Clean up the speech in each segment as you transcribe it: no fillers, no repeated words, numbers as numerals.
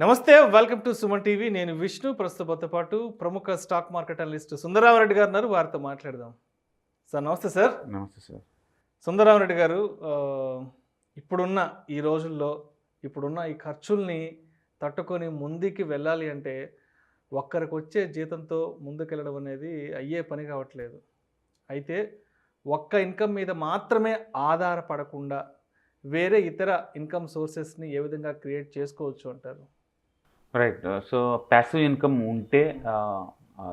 నమస్తే, welcome to Suman TV. నేను విష్ణు. ప్రస్తుతంతో పాటు ప్రముఖ స్టాక్ మార్కెట్ అనలిస్ట్ సుందరరామరెడ్డి గారు ఉన్నారు. వారితో మాట్లాడదాం. సార్ నమస్తే. సార్ నమస్తే సార్. సుందరరామరెడ్డి గారు, ఇప్పుడున్న ఈ రోజుల్లో ఇప్పుడున్న ఈ ఖర్చుల్ని తట్టుకొని ముందుకి వెళ్ళాలి అంటే ఒక్కరికి వచ్చే జీతంతో ముందుకెళ్ళడం అనేది అయ్యే పని కావట్లేదు. అయితే ఒక్క ఇన్కమ్ మీద మాత్రమే ఆధారపడకుండా వేరే ఇతర ఇన్కమ్ సోర్సెస్ని ఏ విధంగా క్రియేట్ చేసుకోవచ్చు అంటారు? రైట్. సో ప్యాసివ్ ఇన్కమ్ ఉంటే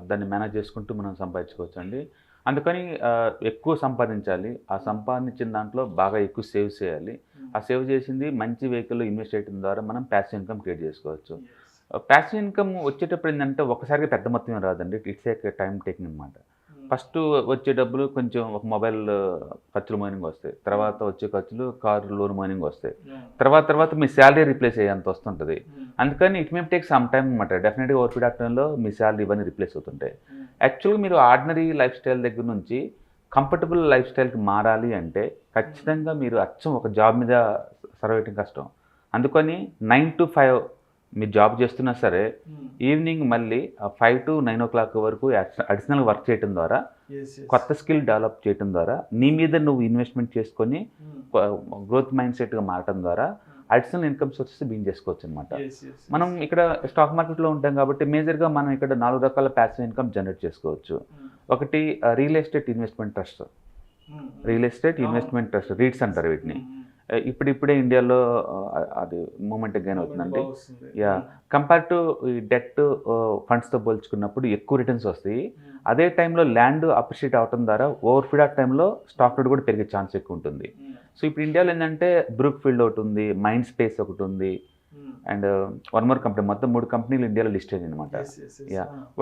దాన్ని మేనేజ్ చేసుకుంటూ మనం సంపాదించుకోవచ్చు అండి. అందుకని ఎక్కువ సంపాదించాలి. ఆ సంపాదించిన దాంట్లో బాగా ఎక్కువ సేవ్ చేయాలి. ఆ సేవ్ చేసింది మంచి వెహికల్లో ఇన్వెస్ట్ చేయడం ద్వారా మనం ప్యాసివ్ ఇన్కమ్ క్రియేట్ చేసుకోవచ్చు. ప్యాసివ్ ఇన్కమ్ వచ్చేటప్పుడు ఏంటంటే ఒకసారిగా పెద్ద మొత్తం రాదండి. ఇట్స్ ఏ టైం టేకింగ్ అనమాట. ఫస్ట్ వచ్చే డబ్బులు కొంచెం ఒక మొబైల్ ఖర్చులు మైనింగ్ వస్తాయి. తర్వాత వచ్చే ఖర్చులు కారు లోన్ మైనింగ్ వస్తాయి. తర్వాత మీ శాలరీ రీప్లేస్ అయ్యేంత వస్తుంటుంది. అందుకని it may take some time అనమాట. డెఫినెట్గా ఓవర్ పీరియడ్ ఆఫ్ టైంలో మీ శాలరీ ఇవన్నీ రీప్లేస్ అవుతుంటాయి. యాక్చువల్గా మీరు ఆర్డినరీ లైఫ్ స్టైల్ దగ్గర నుంచి కంఫర్టబుల్ లైఫ్ స్టైల్కి మారాలి అంటే ఖచ్చితంగా మీరు అచ్చం ఒక జాబ్ మీద సర్వ్ చేయడం కష్టం. అందుకని 9 to 5 మీరు జాబ్ చేస్తున్నా సరే ఈవినింగ్ మళ్ళీ 5 to 9 o'clock వరకు అడిషనల్ వర్క్ చేయడం ద్వారా, కొత్త స్కిల్ డెవలప్ చేయడం ద్వారా, నీ మీద నువ్వు ఇన్వెస్ట్మెంట్ చేసుకొని గ్రోత్ మైండ్ సెట్గా మారడం ద్వారా అడిషనల్ ఇన్కమ్ సోర్సెస్ బిల్డ్ చేసుకోవచ్చు అనమాట. మనం ఇక్కడ స్టాక్ మార్కెట్లో ఉంటాం కాబట్టి మేజర్గా మనం ఇక్కడ 4 రకాల ప్యాసివ్ ఇన్కమ్ జనరేట్ చేసుకోవచ్చు. ఒకటి real estate investment trust. REITs అంటారు వీటిని. ఇప్పుడిప్పుడే ఇండియాలో అది మూమెంట్ గెయిన్ అవుతుందండి. కంపేర్ టు ఈ డెట్ ఫండ్స్తో పోల్చుకున్నప్పుడు ఎక్కువ రిటర్న్స్ వస్తాయి. అదే టైంలో ల్యాండ్ అప్రిషియేట్ అవడం ద్వారా ఓవర్ పీరియడ్ ఆఫ్ టైంలో స్టాక్ రేట్ కూడా పెరిగే ఛాన్స్ ఎక్కువ ఉంటుంది. సో ఇప్పుడు ఇండియాలో ఏంటంటే బ్రూక్ ఫీల్డ్ ఒకటి ఉంది, మైండ్ స్పేస్ ఒకటి ఉంది, అండ్ వన్ మోర్ కంపెనీ. మొత్తం 3 కంపెనీలు ఇండియాలో లిస్ట్ అయ్యాయి అనమాట.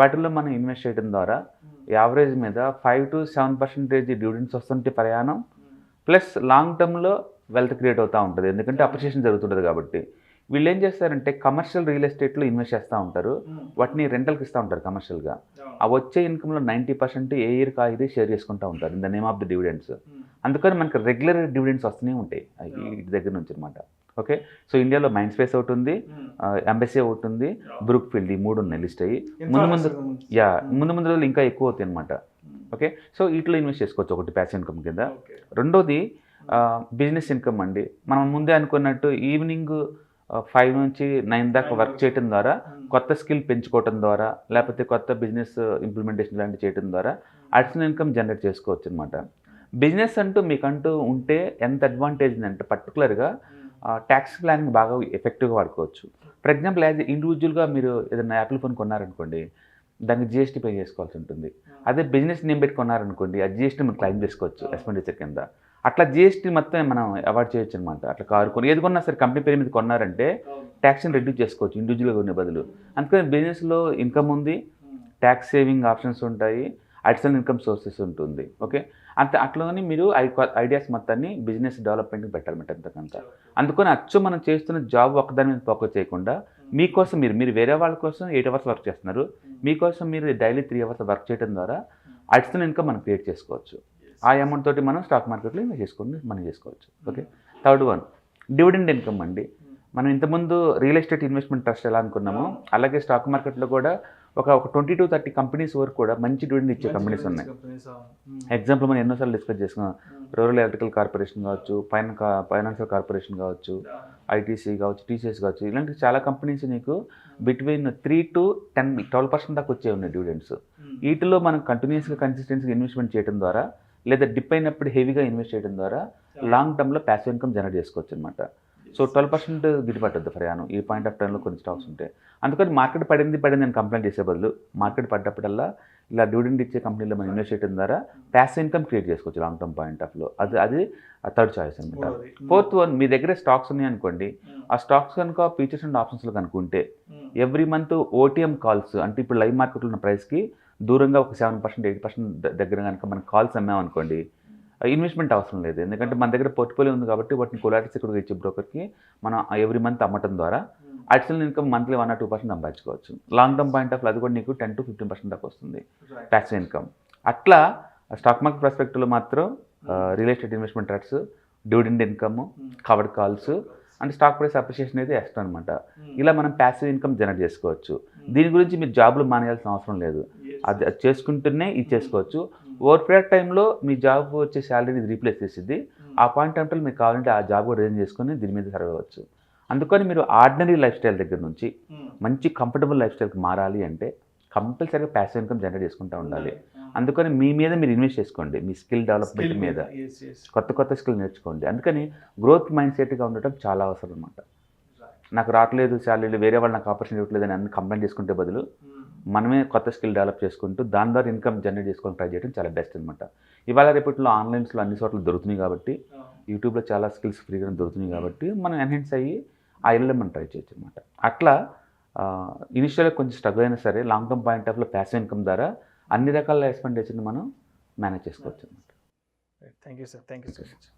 వాటిల్లో మనం ఇన్వెస్ట్ చేయడం ద్వారా యావరేజ్ మీద 5 to 7% డివిడెండ్స్ వస్తుంటే ప్రయాణం, ప్లస్ లాంగ్ టర్మ్లో వెల్త్ క్రియేట్ అవుతూ ఉంటుంది. ఎందుకంటే అప్రిషియేషన్ జరుగుతుంటుంది కాబట్టి. వీళ్ళు ఏం చేస్తారంటే కమర్షియల్ రియల్ ఎస్టేట్లో ఇన్వెస్ట్ చేస్తూ ఉంటారు. వాటిని రెంటల్కి ఇస్తూ ఉంటారు కమర్షియల్గా. ఆ వచ్చే ఇన్కమ్లో 90% ఏ ఇయర్కి ఆ ఇయర్ షేర్ చేసుకుంటూ ఉంటారు in the name of the dividends. అందుకని మనకి రెగ్యులర్ డివిడెండ్స్ వస్తూనే ఉంటాయి ఈ దగ్గర నుంచి అనమాట. ఓకే. సో ఇండియాలో మైండ్ స్పేస్ ఒకటి ఉంది, ఎంబసీ ఒకటి ఉంది, బ్రూక్ ఫీల్డ్, ఈ 3 ఉన్నాయి లిస్ట్ అయ్యి. ముందు రోజులు ఇంకా ఎక్కువ అవుతాయి అనమాట. ఓకే. సో వీటిలో ఇన్వెస్ట్ చేసుకోవచ్చు ఒకటి ప్యాసివ్ ఇన్కమ్ కింద. రెండోది బిజినెస్ ఇన్కమ్ అండి. మనం ముందే అనుకున్నట్టు ఈవినింగ్ 5 నుంచి 9 దాకా వర్క్ చేయడం ద్వారా, కొత్త స్కిల్ పెంచుకోవడం ద్వారా, లేకపోతే కొత్త బిజినెస్ ఇంప్లిమెంటేషన్ లాంటివి చేయడం ద్వారా అడిషనల్ ఇన్కమ్ జనరేట్ చేసుకోవచ్చు అనమాట. బిజినెస్ అంటూ మీకంటూ ఉంటే ఎంత అడ్వాంటేజ్ ఉందంటే పర్టికులర్గా ట్యాక్స్ ప్లానింగ్ బాగా ఎఫెక్టివ్గా వాడుకోవచ్చు. ఫర్ ఎగ్జాంపుల్ యాజ్ ఇండివిజువల్గా మీరు ఏదైనా యాపిల్ ఫోన్ కొన్నారనుకోండి, దానికి జిఎస్టీ పే చేసుకోవాల్సి ఉంటుంది. అదే బిజినెస్ నేమ్ పెట్టి కొన్నారనుకోండి, ఆ జిఎస్టీ మనం క్లెయిమ్ చేసుకోవచ్చు ఎక్స్పెండిచర్ కింద. అట్లా జిఎస్టీ మొత్తం మనం అవాయిడ్ చేయొచ్చు అనమాట. అట్లా కారు కొని ఏది కొన్నా సరే కంపెనీ పేరు మీద కొన్నారంటే ట్యాక్స్ని రెడ్యూస్ చేసుకోవచ్చు ఇండివిజువల్గా ఉండే బదులు. అందుకని బిజినెస్లో ఇన్కమ్ ఉంది, ట్యాక్స్ సేవింగ్ ఆప్షన్స్ ఉంటాయి, అడిషనల్ ఇన్కమ్ సోర్సెస్ ఉంటుంది. ఓకే. అట్లని మీరు ఐడియాస్ మొత్తాన్ని బిజినెస్ డెవలప్మెంట్కి పెట్టాలన్నమాట ఎంతకంత. అందుకని మనం చేస్తున్న జాబ్ ఒక్కదాని మీద ఫోకస్ చేయకుండా మీకోసం మీరు వేరే వాళ్ళ కోసం 8 hours వర్క్ చేస్తున్నారు, మీకోసం మీరు డైలీ 3 hours వర్క్ చేయడం ద్వారా అడిషనల్ ఇన్కమ్ మనం క్రియేట్ చేసుకోవచ్చు. ఆ అమౌంట్ తోటి మనం స్టాక్ మార్కెట్లో ఇన్వెస్ట్ మనం చేసుకోవచ్చు. Okay. Third one dividend income అండి. మనం ఇంతకుముందు రియల్ ఎస్టేట్ ఇన్వెస్ట్మెంట్ ట్రస్ట్ ఎలా అనుకున్నామో అలాగే స్టాక్ మార్కెట్లో కూడా ఒక 20 to 30 కంపెనీస్ వరకు కూడా మంచి డివిడెండ్ ఇచ్చే కంపెనీస్ ఉన్నాయి. ఎగ్జాంపుల్ మనం ఎన్నోసార్లు డిస్కస్ చేసుకున్నాం. రూరల్ ఎలక్ట్రికల్ కార్పొరేషన్ కావచ్చు, ఫైనాన్షియల్ కార్పొరేషన్ కావచ్చు, ఐటీసీ కావచ్చు, టీసీఎస్ కావచ్చు, ఇలాంటి చాలా కంపెనీస్ నీకు బిట్వీన్ 3 to 12% దాకా వచ్చే ఉన్నాయి డివిడెండ్స్. వీటిలో మనం కంటిన్యూస్గా కన్సిస్టెన్సీగా ఇన్వెస్ట్మెంట్ చేయడం ద్వారా, లేదా డిప్ అయినప్పుడు హెవీగా ఇన్వెస్ట్ చేయడం ద్వారా లాంగ్ టర్మ్లో ప్యాసివ్ ఇన్కమ్ జనరేట్ చేసుకోవచ్చు అనమాట. సో 12% గిట్టుబట్టద్దు ప్రయాణం ఈ పాయింట్ ఆఫ్ టైంలో కొన్ని స్టాక్స్ ఉంటాయి. అందుకని మార్కెట్ పడింది అని కంప్లైంట్ చేసే బదులు మార్కెట్ పడ్డప్పుడల్లా ఇలా డివిడెండ్ ఇచ్చే కంపెనీలో మనం ఇన్వెస్ట్ చేయడం ద్వారా ప్యాసివ్ ఇన్కమ్ క్రియేట్ చేసుకోవచ్చు లాంగ్ టర్మ్ పాయింట్ ఆఫ్లో. అది థర్డ్ చాయిస్ అనమాట. ఫోర్త్ వన్, మీ దగ్గర స్టాక్స్ ఉన్నాయి అనుకోండి, ఆ స్టాక్స్ కనుక ఫీచర్స్ అండ్ ఆప్షన్స్లో కనుక్కుంటే ఎవ్రీ మంత్ ఓటీఎం కాల్స్, అంటే ఇప్పుడు లైవ్ మార్కెట్లో ఉన్న ప్రైస్కి దూరంగా ఒక 7%, 8% దగ్గర కనుక మనం కాల్స్ అమ్మామనుకోండి, ఇన్వెస్ట్మెంట్ అవసరం లేదు. ఎందుకంటే మన దగ్గర పోర్ట్ఫోలియో ఉంది కాబట్టి వాటిని కొలాటరీస్ ఇక్కడ ఇచ్చే బ్రోకర్కి మనం ఎవ్రీ మంత్ అమ్మటం ద్వారా అడిషనల్ ఇన్కమ్ మంత్లీ 1 or 2% సంపాదించుకోవచ్చు. లాంగ్ టర్మ్ పాయింట్ ఆఫ్ అది కూడా నీకు 10 to 15% దాకా వస్తుంది ప్యాసివ్ ఇన్కమ్. అట్లా స్టాక్ మార్కెట్ పర్స్పెక్టివ్లో మాత్రం real estate investment trust, dividend income, covered calls, అంటే స్టాక్ ప్రైస్ అప్రిషియేషన్ అయితే ఎక్స్ట్రా అనమాట. ఇలా మనం ప్యాసివ్ ఇన్కమ్ జనరేట్ చేసుకోవచ్చు. దీని గురించి మీరు జాబ్లు మానేయాల్సిన అవసరం లేదు. అది చేసుకుంటూనే ఇది చేసుకోవచ్చు. ఓవర్ పీరియడ్ టైంలో మీ జాబ్ వచ్చే శాలరీని ఇది రీప్లేస్ చేసిద్ది. ఆ పాయింట్ టైంలో మీకు కావాలంటే ఆ జాబ్ కూడా రిజైన్ చేసుకొని దీని మీద సర్వ్ అవ్వచ్చు. అందుకని మీరు ఆర్డినరీ లైఫ్ స్టైల్ దగ్గర నుంచి మంచి కంఫర్టబుల్ లైఫ్ స్టైల్కి మారాలి అంటే కంపల్సరీగా ప్యాసివ్ ఇన్కమ్ జనరేట్ చేసుకుంటూ ఉండాలి. అందుకని మీ మీద మీరు ఇన్వెస్ట్ చేసుకోండి, మీ స్కిల్ డెవలప్మెంట్ మీద కొత్త స్కిల్ నేర్చుకోండి. అందుకని గ్రోత్ మైండ్ సెట్గా ఉండటం చాలా అవసరం అనమాట. నాకు రావట్లేదు శాలరీలు, వేరే వాళ్ళు నాకు ఆపర్చునిటీ ఇవ్వట్లేదు అని అన్ని కంప్లైంట్ చేసుకుంటే బదులు మనమే కొత్త స్కిల్ డెవలప్ చేసుకుంటూ దాని ద్వారా ఇన్కమ్ జనరేట్ చేసుకొని ట్రై చేయడం చాలా బెస్ట్ అనమాట. ఇవాళ రేపట్లో ఆన్లైన్స్లో అన్ని చోట్ల దొరుకుతున్నాయి కాబట్టి, యూట్యూబ్లో చాలా స్కిల్స్ ఫ్రీగా దొరుకుతున్నాయి కాబట్టి మనం ఎన్హాన్స్ అయ్యి ఆ ఇళ్ళలో మనం ట్రై చేయొచ్చు అనమాట. అట్లా ఇనిషియల్గా కొంచెం స్ట్రగుల్ అయినా సరే లాంగ్ టర్మ్ పాయింట్ ఆఫ్లో ప్యాసివ్ ఇన్కమ్ ద్వారా అన్ని రకాల ఎక్స్పెండిచర్ని మనం మేనేజ్ చేసుకోవచ్చు అనమాట. Thank you sir, thank you so much.